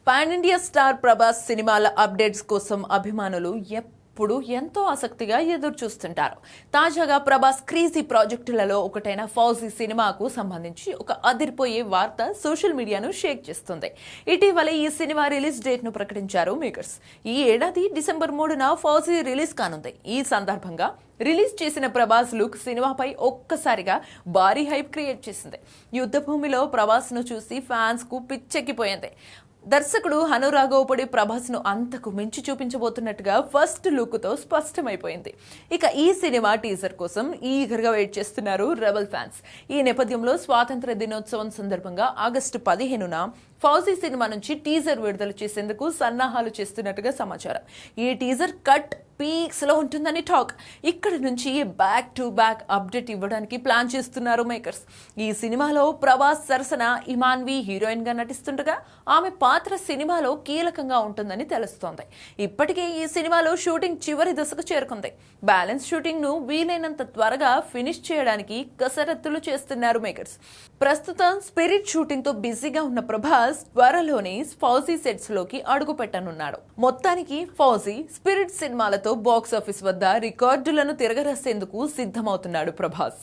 Pan India star Prabhas సినిమాల updates కోసం అభిమానులు ఎప్పుడు ఎంతో ఆసక్తిగా ఎదురు చూస్తుంటారు. తాజాగా ప్రభాస్ క్రేజీ ప్రాజెక్టులలో ఒకటైన ఫౌజీ సినిమాకు సంబంధించి ఒక అదిరిపోయే వార్త సోషల్ మీడియాను షేక్ చేస్తుంది. ఇటీవల ఈ సినిమా రిలీజ్ డేట్ ను ప్రకటించారు మేకర్స్. ఈ ఏడాది డిసెంబర్ 3న ఫౌజీ రిలీజ్ కానుంది. ఈ సందర్భంగా రిలీజ్ చేసిన ప్రభాస్ లుక్ సినిమాపై ఒక్కసారిగా భారీ హైప్ క్రియేట్ చేసింది. యుద్ధ భూమిలో ప్రభాస్ ను చూసి ఫ్యాన్స్ కు పిచ్చెక్కిపోయింది. దర్శకుడు హను రాఘవపూడి ప్రభాస్ ను అంతకు మించి చూపించబోతున్నట్టుగా ఫస్ట్ లుక్ తో స్పష్టమైపోయింది. ఇక ఈ సినిమా టీజర్ కోసం ఈగర్గా వెయిట్ చేస్తున్నారు రెబల్ ఫ్యాన్స్. ఈ నేపథ్యంలో స్వాతంత్ర దినోత్సవం సందర్భంగా ఆగస్టు 15న ఫౌజీ సినిమా నుంచి టీజర్ విడుదల చేసేందుకు సన్నాహాలు చేస్తున్నట్టుగా సమాచారం. ఈ టీజర్ కట్ పీక్స్ లో ఉంటుందని టాక్. ఇక్కడ నుంచి బ్యాక్ టు బ్యాక్ అప్డేట్ ఇవ్వడానికి ప్లాన్ చేస్తున్నారు మేకర్స్. ఈ సినిమాలో ప్రభాస్ సరసన ఇమాన్వి హీరోయిన్ గా నటిస్తుండగా ఆమె పాత్ర సినిమాలో కీలకంగా ఉంటుందని తెలుస్తోంది. ఇప్పటికే ఈ సినిమాలో షూటింగ్ చివరి దశకు చేరుకుంది. బ్యాలెన్స్ షూటింగ్ ను వీలైనంత త్వరగా ఫినిష్ చేయడానికి కసరత్తులు చేస్తున్నారు మేకర్స్. ప్రస్తుతం స్పిరిట్ షూటింగ్ తో బిజీగా ఉన్న ప్రభాస్ త్వరలోనే ఫౌజీ సెట్స్ లోకి అడుగు పెట్టనున్నాడు. మొత్తానికి ఫౌజీ స్పిరిట్ సినిమాలతో బాక్స్ ఆఫీస్ వద్ద రికార్డులను తిరగరాసేందుకు సిద్ధమవుతున్నాడు ప్రభాస్.